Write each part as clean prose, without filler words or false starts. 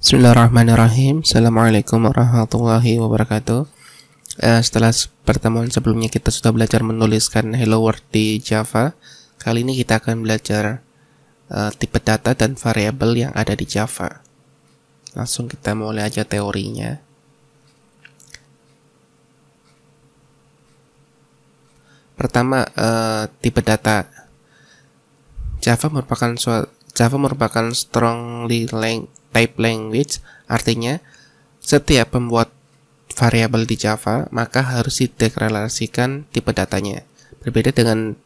Bismillahirrahmanirrahim. Assalamualaikum warahmatullahi wabarakatuh. Setelah pertemuan sebelumnya kita sudah belajar menuliskan hello world di Java. Kali ini kita akan belajar tipe data dan variabel yang ada di Java. Langsung kita mulai aja teorinya. Pertama, tipe data. Java merupakan strongly type language, artinya setiap pembuat variabel di Java maka harus dideklarasikan tipe datanya. Berbeda dengan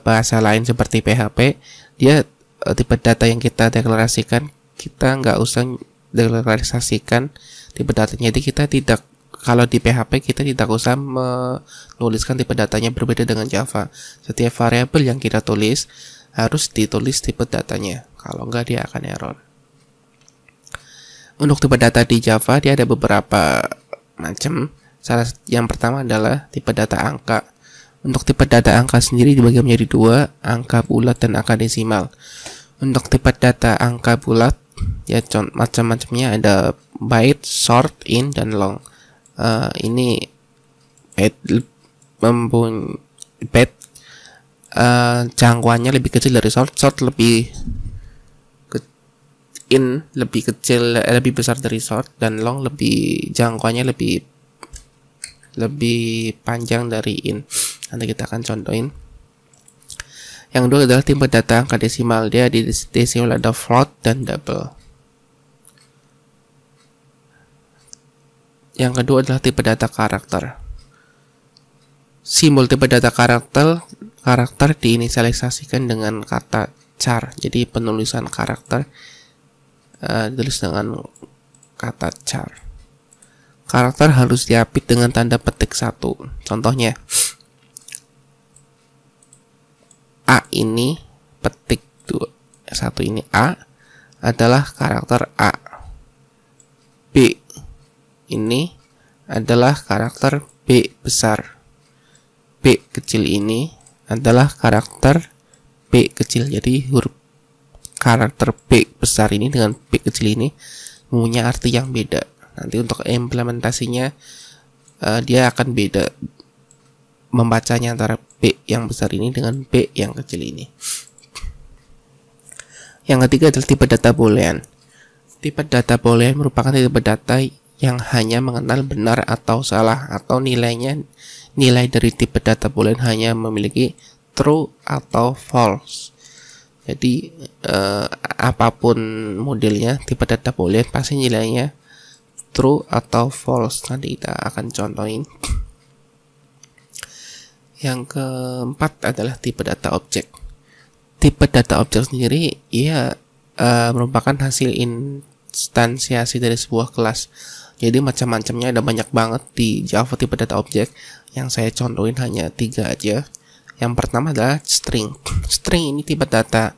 bahasa lain seperti PHP, dia tipe data yang kita deklarasikan, kita nggak usah deklarasikan tipe datanya. Jadi kita tidak, kalau di PHP kita tidak usah menuliskan tipe datanya. Berbeda dengan Java, setiap variabel yang kita tulis harus ditulis tipe datanya, kalau nggak dia akan error. Untuk tipe data di Java dia ada beberapa macam. Yang pertama adalah tipe data angka. Untuk tipe data angka sendiri dibagi menjadi dua, angka bulat dan angka desimal. Untuk tipe data angka bulat ya macam-macamnya ada byte, short, int, dan long. Ini byte jangkauannya lebih kecil dari short lebih lebih kecil, lebih besar dari short, dan long lebih jangkauannya lebih panjang dari int. Nanti kita akan contohin. Yang kedua adalah tipe data angka desimal. Dia di desimal ada float dan double. Yang kedua adalah tipe data karakter. Simbol tipe data karakter diinisialisasikan dengan kata char. Jadi penulisan karakter ditulis dengan kata char. Karakter harus diapit dengan tanda petik 1. Contohnya, A ini petik 1 ini A adalah karakter A. B ini adalah karakter B besar. B kecil ini adalah karakter B kecil. Jadi huruf karakter B besar ini dengan B kecil ini mempunyai arti yang beda. Nanti untuk implementasinya dia akan beda membacanya antara B yang besar ini dengan B yang kecil ini. Yang ketiga adalah tipe data boolean. Tipe data boolean merupakan tipe data yang hanya mengenal benar atau salah, atau nilai dari tipe data boolean hanya memiliki true atau false. Jadi apapun modelnya, tipe data boolean pasti nilainya true atau false. Nanti kita akan contohin. Yang keempat adalah tipe data objek. Tipe data objek sendiri merupakan hasil instansiasi dari sebuah kelas. Jadi macam-macamnya ada banyak banget di Java tipe data objek. Yang saya contohin hanya 3 aja. Yang pertama adalah string. String ini tipe data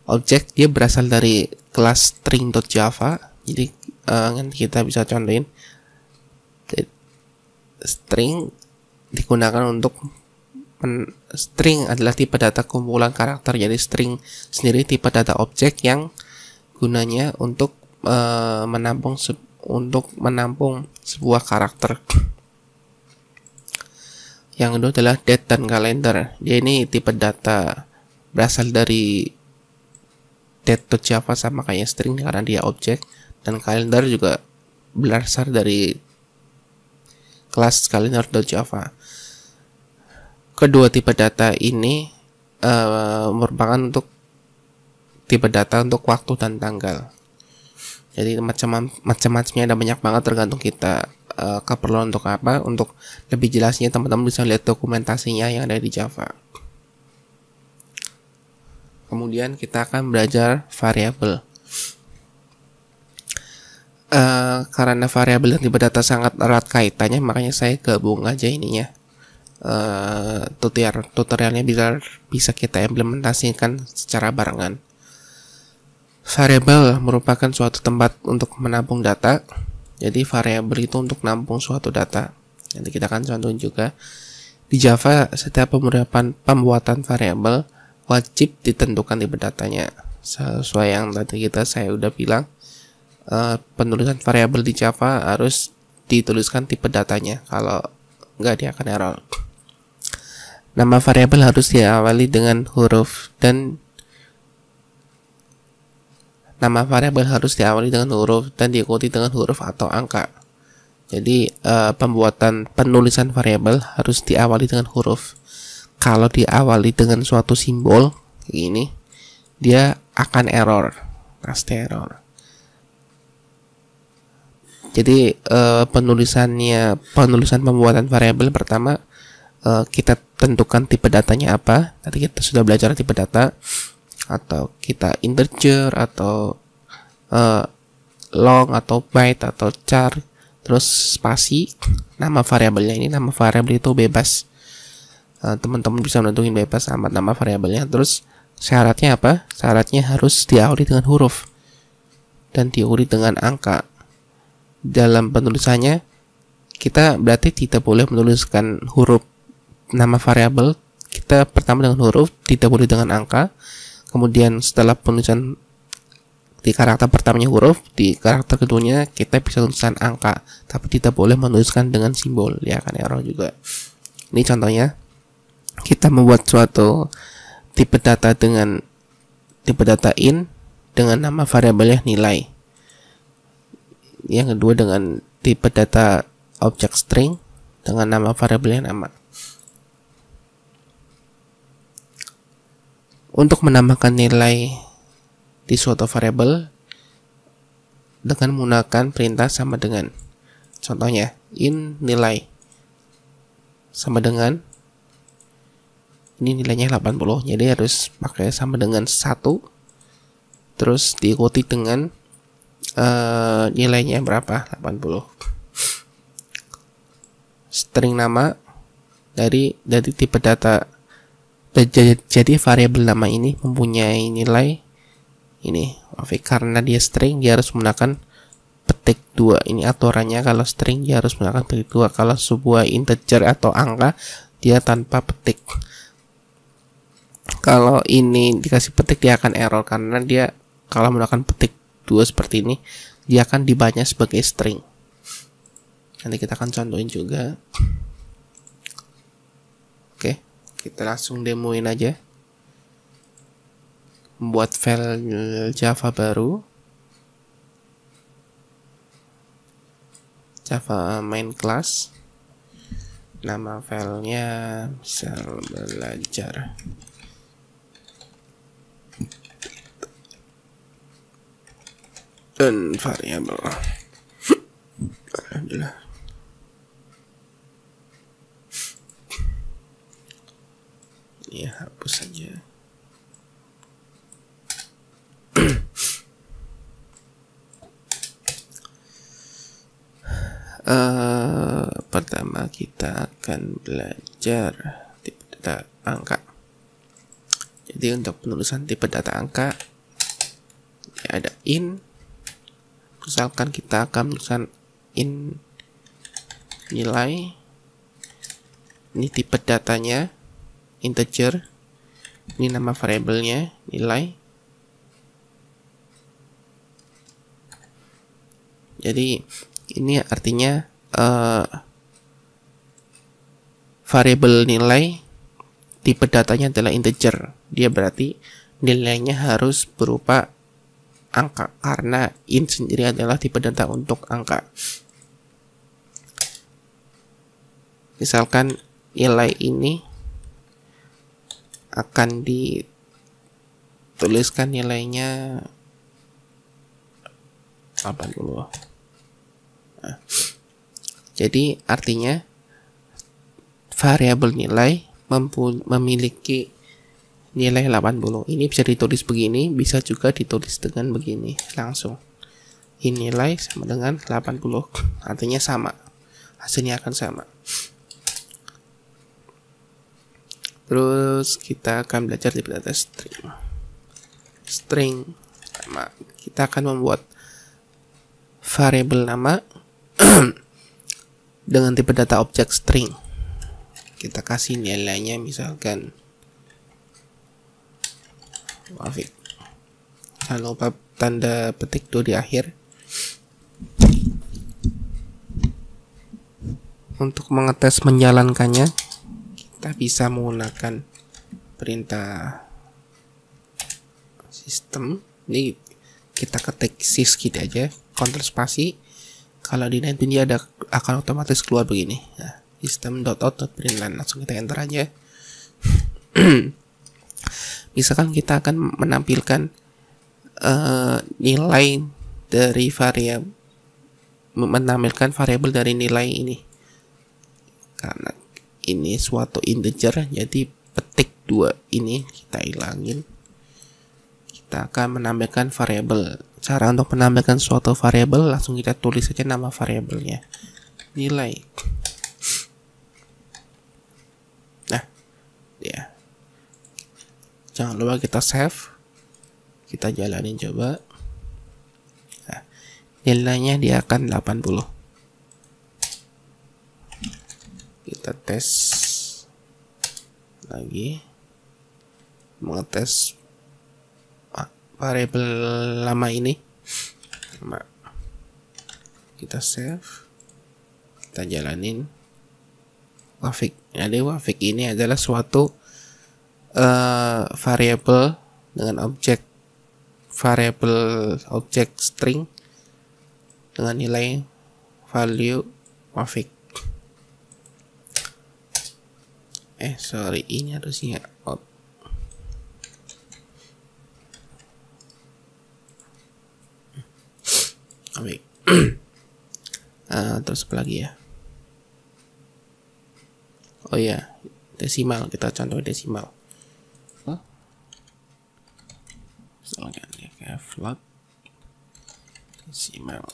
objek, dia berasal dari kelas string.java. Jadi nanti kita bisa contohin. String digunakan untuk string adalah tipe data kumpulan karakter. Jadi string sendiri tipe data objek yang gunanya untuk menampung sebuah karakter. Yang kedua adalah date dan kalender. Dia ini tipe data berasal dari date.java, sama kayak string karena dia objek, dan kalender juga berasal dari kelas kalender.java. Kedua tipe data ini merupakan untuk tipe data untuk waktu dan tanggal. Jadi macam-macamnya ada banyak banget, tergantung kita keperluan untuk apa. Untuk lebih jelasnya teman-teman bisa lihat dokumentasinya yang ada di Java. Kemudian kita akan belajar variabel. Karena variabel dan tipe data sangat erat kaitannya, makanya saya gabung aja ininya. Tutorialnya bisa kita implementasikan secara barengan. Variabel merupakan suatu tempat untuk menampung data. Jadi variabel itu untuk menampung suatu data. Nanti kita akan contohin juga. Di Java, setiap pembuatan variabel wajib ditentukan tipe datanya. Sesuai yang tadi saya udah bilang, penulisan variabel di Java harus dituliskan tipe datanya, kalau nggak dia akan error. Nama variabel harus diawali dengan huruf dan diikuti dengan huruf atau angka. Jadi pembuatan penulisan variabel harus diawali dengan huruf. Kalau diawali dengan suatu simbol ini, dia akan error, pasti error. Jadi penulisan pembuatan variabel pertama, kita tentukan tipe datanya apa. Tadi kita sudah belajar tipe data, atau kita integer, atau long, atau byte, atau char, terus spasi. Nama variabelnya ini, nama variabel itu bebas. Teman-teman bisa menentukan bebas nama variabelnya. Terus syaratnya apa? Syaratnya harus diawali dengan huruf dan diikuti dengan angka. Dalam penulisannya, kita berarti tidak boleh menuliskan huruf nama variabel. Kita pertama dengan huruf, tidak boleh dengan angka. Kemudian setelah penulisan di karakter pertamanya huruf, di karakter keduanya kita bisa tulisan angka, tapi tidak boleh menuliskan dengan simbol, dia akan error juga. Ini contohnya, kita membuat suatu tipe data dengan tipe data int dengan nama variabelnya nilai. Yang kedua dengan tipe data objek string dengan nama variabelnya nama. Untuk menambahkan nilai di suatu variabel dengan menggunakan perintah sama dengan. Contohnya, int nilai sama dengan, ini nilainya 80, jadi harus pakai sama dengan 1, terus diikuti dengan nilainya berapa, 80. String nama dari tipe data. Jadi variabel nama ini mempunyai nilai ini, karena dia string dia harus menggunakan petik 2. Ini aturannya, kalau string dia harus menggunakan petik 2. Kalau sebuah integer atau angka dia tanpa petik. Kalau ini dikasih petik dia akan error, karena dia kalau menggunakan petik 2 seperti ini, dia akan dibaca sebagai string. Nanti kita akan contohin juga. Oke, kita langsung demoin aja. Membuat file Java baru, Java main class. Nama filenya misal belajar. Dan variabel. Alhamdulillah. Ini hapus saja. Pertama kita akan belajar tipe data angka. Jadi untuk penulisan tipe data angka, ada int. Misalkan kita akan menuliskan int nilai. Ini tipe datanya integer. Ini nama variabelnya nilai. Jadi ini artinya variabel nilai tipe datanya adalah integer. Dia berarti nilainya harus berupa angka, karena int sendiri adalah tipe data untuk angka. Misalkan nilai ini akan dituliskan nilainya 80. Nah, jadi artinya variabel nilai memiliki nilai 80. Ini bisa ditulis begini, bisa juga ditulis dengan begini langsung. Ini nilai sama dengan 80, artinya sama, hasilnya akan sama. Terus kita akan belajar tipe data string. String nama, kita akan membuat variabel nama dengan tipe data objek string. Kita kasih nilainya misalkan, jangan lupa tanda petik 2 di akhir. Untuk mengetes menjalankannya, kita bisa menggunakan perintah sistem. Ini kita ketik sys gitu aja, Ctrl spasi. Kalau di Netbeans dia akan otomatis keluar begini. Nah, system.out.println, langsung kita enter aja. Misalkan kita akan menampilkan nilai dari variabel, menampilkan variabel dari nilai ini. Karena ini suatu integer, jadi petik 2 ini kita hilangin. Kita akan menampilkan variabel. Cara untuk menampilkan suatu variabel, langsung kita tulis saja nama variabelnya, nilai. Nah, ya. Jangan lupa kita save. Kita jalanin coba. Nah, nilainya dia akan 80. Kita tes lagi, mengetes variabel lama ini. Kita save, kita jalanin wafik. Jadi wafik ini adalah suatu variabel dengan objek string dengan nilai value wafik. Ini harusnya out. Baik. Terus apa lagi ya? Oh ya, desimal. Kita contoh desimal. Misalkan dia kayak float desimal.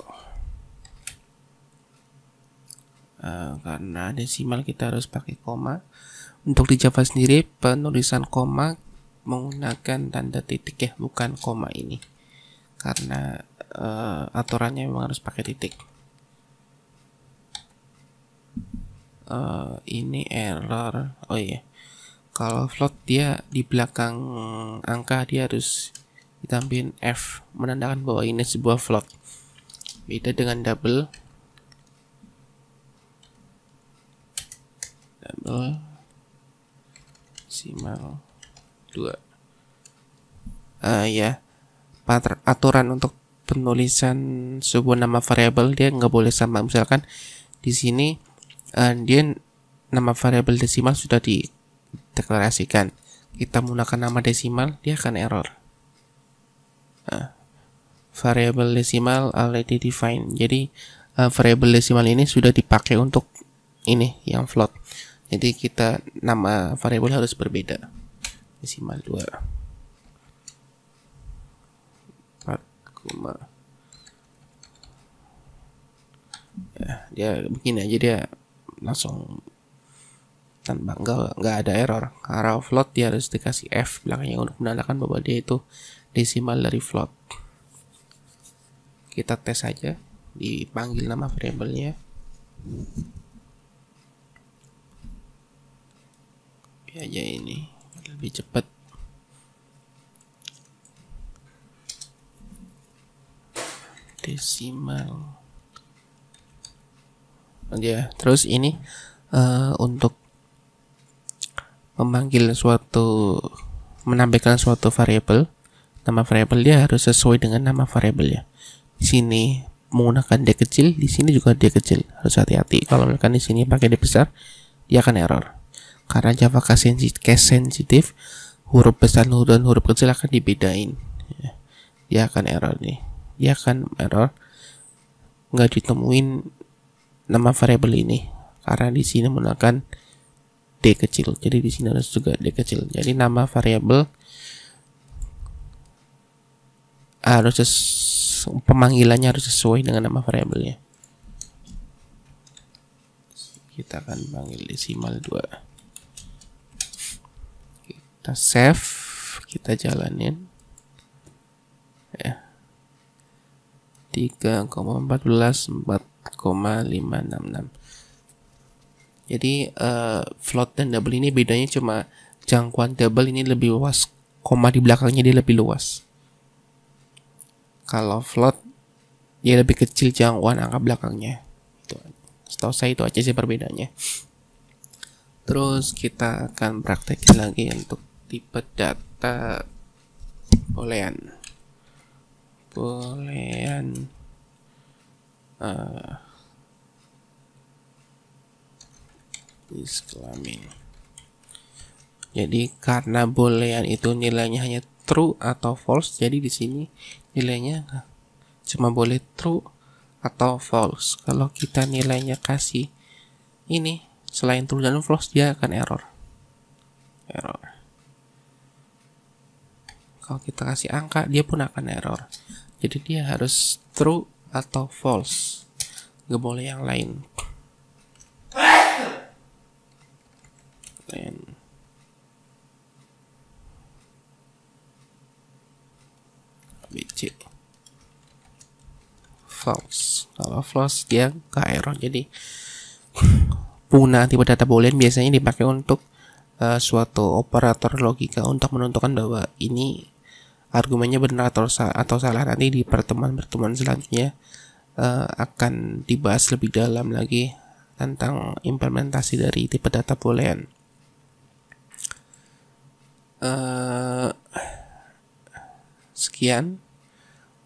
Karena desimal kita harus pakai koma. Untuk di Java sendiri penulisan koma menggunakan tanda titik ya, bukan koma ini. Karena aturannya memang harus pakai titik. Ini error. Oh iya, kalau float dia di belakang angka dia harus ditambahin F, menandakan bahwa ini sebuah float. Beda dengan double desimal 2. Ya, aturan untuk penulisan sebuah nama variabel dia nggak boleh sama. Misalkan di sini dia nama variabel desimal sudah dideklarasikan, kita menggunakan nama desimal, dia akan error. Variabel desimal already defined. Jadi variabel desimal ini sudah dipakai untuk ini yang float. Jadi kita nama variabel harus berbeda. Desimal 2. 4, ya, dia begini aja, dia langsung tanpa nggak ada error. Karena float dia harus dikasih F belakangnya untuk menandakan bahwa dia itu desimal dari float. Kita tes aja, dipanggil nama variabelnya. Ya aja ini lebih cepat. Desimal. Ya, terus ini untuk menampilkan suatu variabel, nama variabel dia harus sesuai dengan nama variabelnya. Di sini menggunakan D kecil, di sini juga D kecil. Harus hati-hati. Kalau misalkan di sini pakai D besar, dia akan error. Karena Java case sensitif, huruf besar dan huruf kecil akan dibedain. Dia akan error nih. Dia akan error, nggak ditemuin nama variabel ini karena di sini menggunakan D kecil. Jadi di sini harus juga D kecil. Jadi nama variabel harus pemanggilannya harus sesuai dengan nama variabelnya. Kita akan panggil desimal 2. Kita save, kita jalanin. Ya. 3,14 4,566. Jadi float dan double ini bedanya cuma jangkauan double ini lebih luas, koma di belakangnya dia lebih luas. Kalau float dia lebih kecil jangkauan angka belakangnya. Itu Setahu saya itu aja sih perbedaannya. Terus kita akan praktekin lagi untuk tipe data boolean. Kelamin. Jadi karena boolean itu nilainya hanya true atau false, jadi di sini nilainya cuma boleh true atau false. Kalau kita nilainya kasih ini selain true dan false, dia akan error. Kalau kita kasih angka, dia pun akan error. Jadi dia harus true atau false, nggak boleh yang lain. ABC false. Kalau false dia nggak error. Jadi penggunaan tipe data boolean biasanya dipakai untuk suatu operator logika untuk menentukan bahwa ini argumennya benar atau salah. Nanti di pertemuan selanjutnya akan dibahas lebih dalam lagi tentang implementasi dari tipe data boolean. Sekian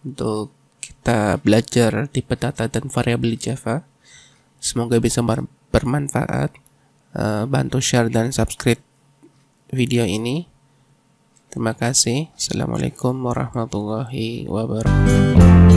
untuk kita belajar tipe data dan variabel Java. Semoga bisa bermanfaat. Bantu share dan subscribe video ini. Terima kasih. Assalamualaikum warahmatullahi wabarakatuh.